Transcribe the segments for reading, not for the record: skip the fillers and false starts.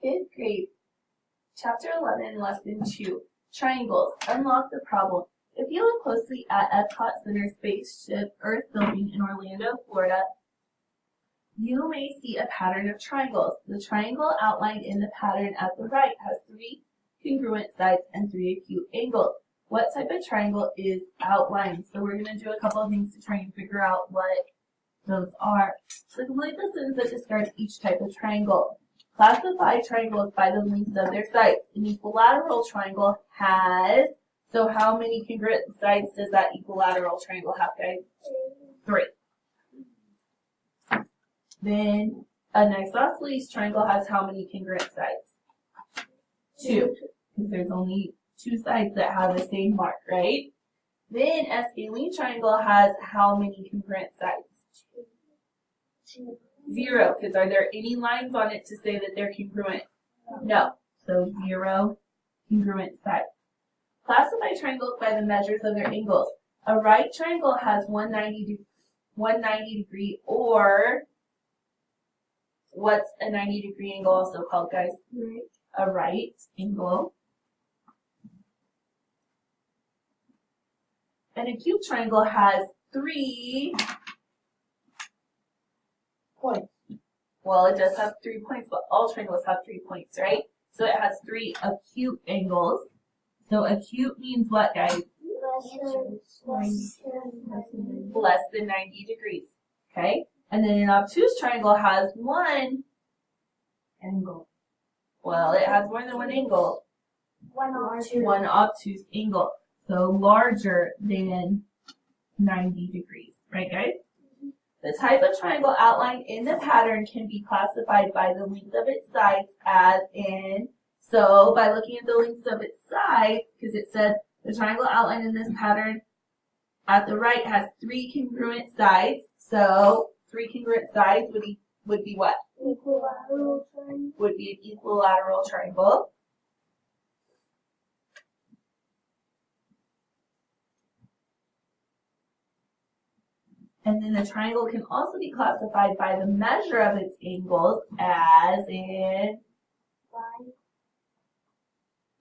Fifth grade, Chapter 11, Lesson 2, Triangles, Unlock the Problem. If you look closely at Epcot Center Spaceship Earth building in Orlando, Florida, you may see a pattern of triangles. The triangle outlined in the pattern at the right has 3 congruent sides and 3 acute angles. What type of triangle is outlined? So we're going to do a couple of things to try and figure out what those are. So complete the sentence that describes each type of triangle. Classify triangles by the lengths of their sides. An equilateral triangle has, so how many congruent sides does that equilateral triangle have, guys? 3. Then an isosceles triangle has how many congruent sides? 2, because there's only 2 sides that have the same mark, right? Then a scalene triangle has how many congruent sides? 0, because are there any lines on it to say that they're congruent? No. So 0 congruent sides. Classify triangles by the measures of their angles. A right triangle has 190 degree, or what's a 90-degree angle also called, guys? Right. A right angle. An acute triangle has 3 points. Well, it does have 3 points, but all triangles have 3 points, right? So it has 3 acute angles. So acute means what, guys? Less than 90 degrees. Okay? And then an obtuse triangle has 1 angle. Well, it has more than 1 angle. 1 obtuse angle. So larger than 90 degrees. Right, guys? The type of triangle outlined in the pattern can be classified by the length of its sides as in, so by looking at the lengths of its sides, because it said the triangle outlined in this pattern at the right has 3 congruent sides, so 3 congruent sides would be what? Equilateral triangle. Would be an equilateral triangle. And then the triangle can also be classified by the measure of its angles as in,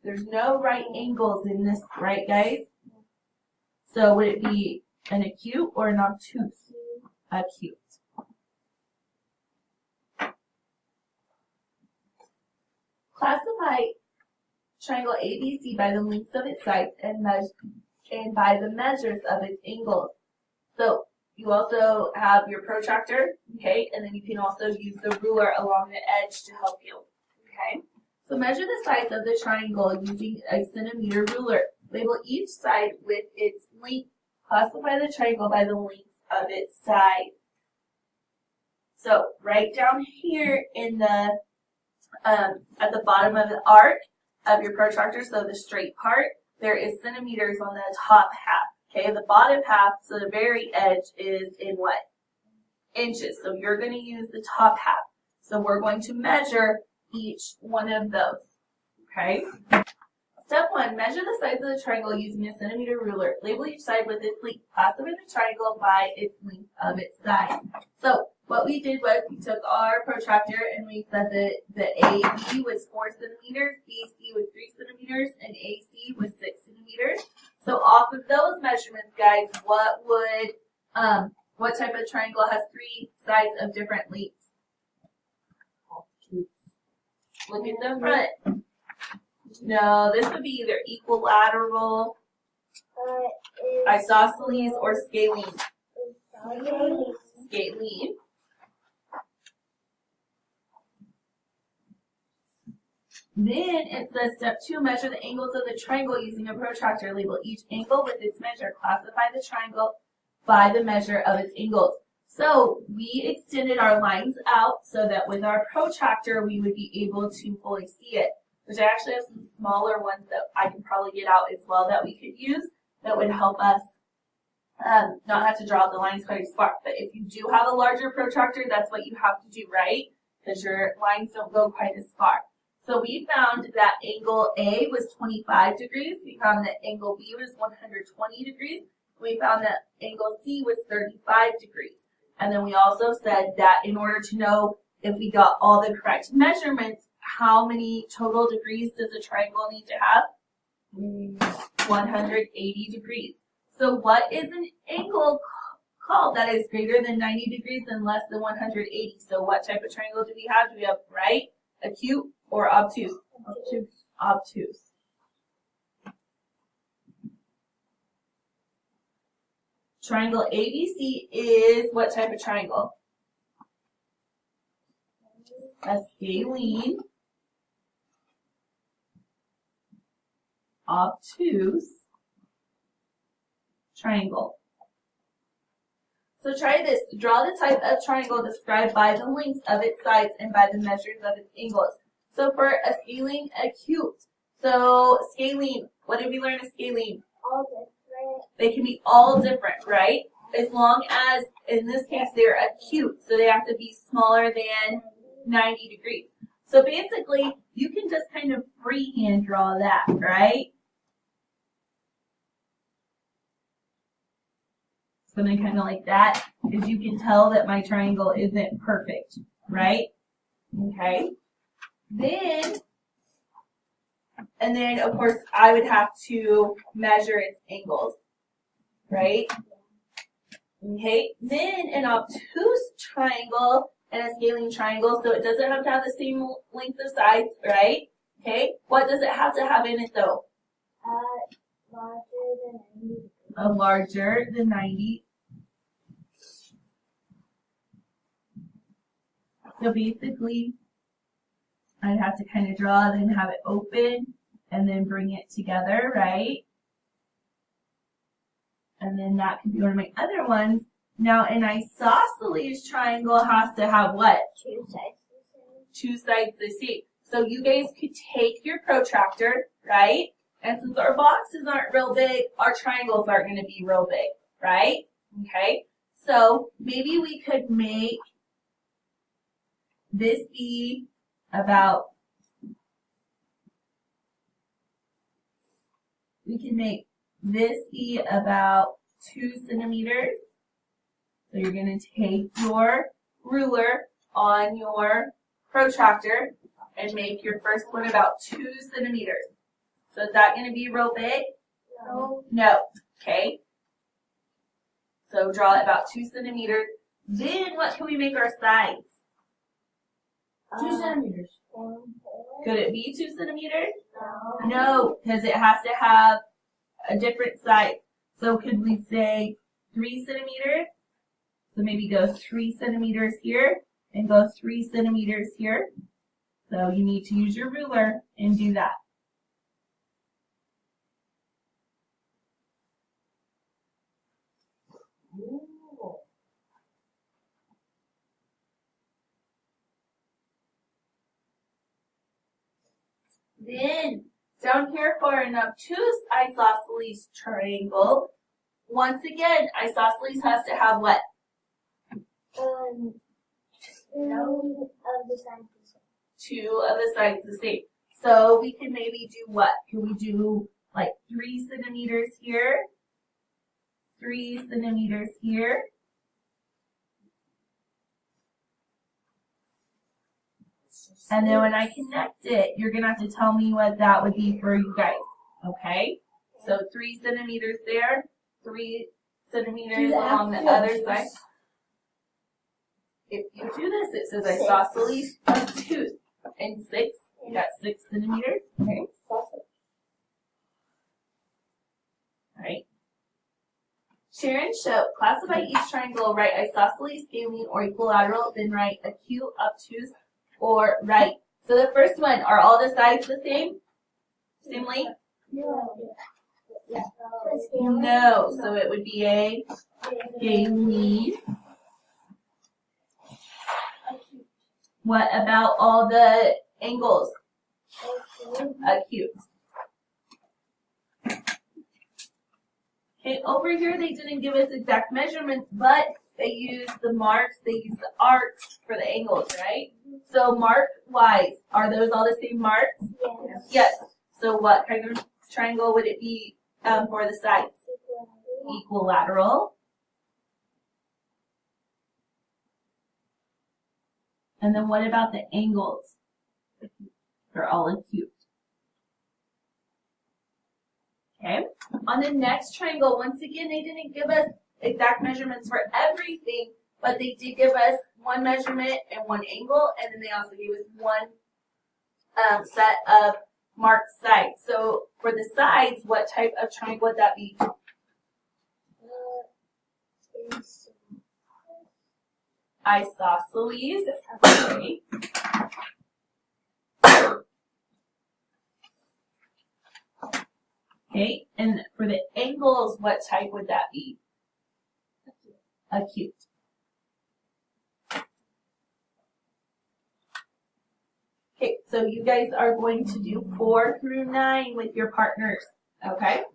there's no right angles in this, right, guys? So would it be an acute or an obtuse? Acute. Classify triangle ABC by the lengths of its sides and by the measures of its angles. So you also have your protractor, okay, and then you can also use the ruler along the edge to help you, okay? So measure the sides of the triangle using a centimeter ruler. Label each side with its length. Classify the triangle by the length of its side. So right down here in the at the bottom of the arc of your protractor, so the straight part, there is centimeters on the top half. Okay, the bottom half, so the very edge is in what? Inches. So you're going to use the top half. So we're going to measure each one of those. Okay? Step 1, measure the sides of the triangle using a centimeter ruler. Label each side with its length. Classify the triangle by its length of its side. So what we did was we took our protractor and we said that the AB was 4 centimeters, BC was 3 centimeters, and AC was 6 centimeters. So off of those measurements, guys, what type of triangle has 3 sides of different lengths? Look at the front. No, this would be either equilateral, isosceles, or scalene. Scalene. Then it says step 2, measure the angles of the triangle using a protractor. Label each angle with its measure. Classify the triangle by the measure of its angles. So we extended our lines out so that with our protractor we would be able to fully see it. Which I actually have some smaller ones that I can probably get out as well that we could use that would help us not have to draw the lines quite as far. But if you do have a larger protractor, that's what you have to do, right? Because your lines don't go quite as far. So we found that angle A was 25 degrees. We found that angle B was 120 degrees. We found that angle C was 35 degrees. And then we also said that in order to know if we got all the correct measurements, how many total degrees does a triangle need to have? 180 degrees. So what is an angle called that is greater than 90 degrees and less than 180? So what type of triangle do we have? Do we have right, acute, or obtuse? Obtuse. Obtuse. Triangle ABC is what type of triangle? A scalene, obtuse triangle. So try this. Draw the type of triangle described by the lengths of its sides and by the measures of its angles. So for a scalene, acute. So scalene, what did we learn of scalene? All different. They can be all different, right? As long as, in this case, they're acute, so they have to be smaller than 90 degrees. So basically, you can just kind of freehand draw that, right? Something kind of like that, because you can tell that my triangle isn't perfect, right? Okay. And then, of course, I would have to measure its angles, right? Okay. Then an obtuse triangle and a scalene triangle, so it doesn't have to have the same length of sides, right? Okay. What does it have to have in it, though? Larger than 90. Larger than 90. So basically, I'd have to kind of draw, then have it open, and then bring it together, right? And then that could be one of my other ones. Now, an isosceles triangle has to have what? Two sides the same. Two sides the same. So you guys could take your protractor, right? And since our boxes aren't real big, our triangles aren't going to be real big, right? Okay. So maybe we could make this be about, we can make this be about 2 centimeters. So you're going to take your ruler on your protractor and make your first one about 2 centimeters. So is that going to be real big? No. No. Okay. So draw it about 2 centimeters. Then what can we make our sides? 2 centimeters. Could it be 2 centimeters? No. No, because it has to have a different size. So could we say 3 centimeters? So maybe go 3 centimeters here and go 3 centimeters here. So you need to use your ruler and do that. Then, down here for an obtuse isosceles triangle, once again, isosceles has to have what? Two of the sides the same. 2 of the sides the same. So we can maybe do what? Can we do like 3 centimeters here? 3 centimeters here? And then when I connect it, you're going to have to tell me what that would be for you guys. Okay? So 3 centimeters there, 3 centimeters along the other side. If you do this, it says isosceles obtuse. And 6, you got 6 centimeters. Okay? Alright. Sharon Show, classify each triangle, write isosceles, scalene, or equilateral, then write acute, obtuse, or right. So the first one, are all the sides the same? Same length? No. No. So it would be a scalene. What about all the angles? Acute. Okay, over here they didn't give us exact measurements, but they used the marks, they used the arcs for the angles, right? So mark-wise, are those all the same marks? Yes. Yes. So what kind of triangle would it be for the sides? Equilateral. And then what about the angles? They're all acute. Okay, on the next triangle, once again, they didn't give us exact measurements for everything, but they did give us one measurement and one angle, and then they also gave us one set of marked sides. So for the sides, what type of triangle would that be? Isosceles. Okay. Okay, and for the angles, what type would that be? Acute. Okay, so you guys are going to do 4 through 9 with your partners, okay?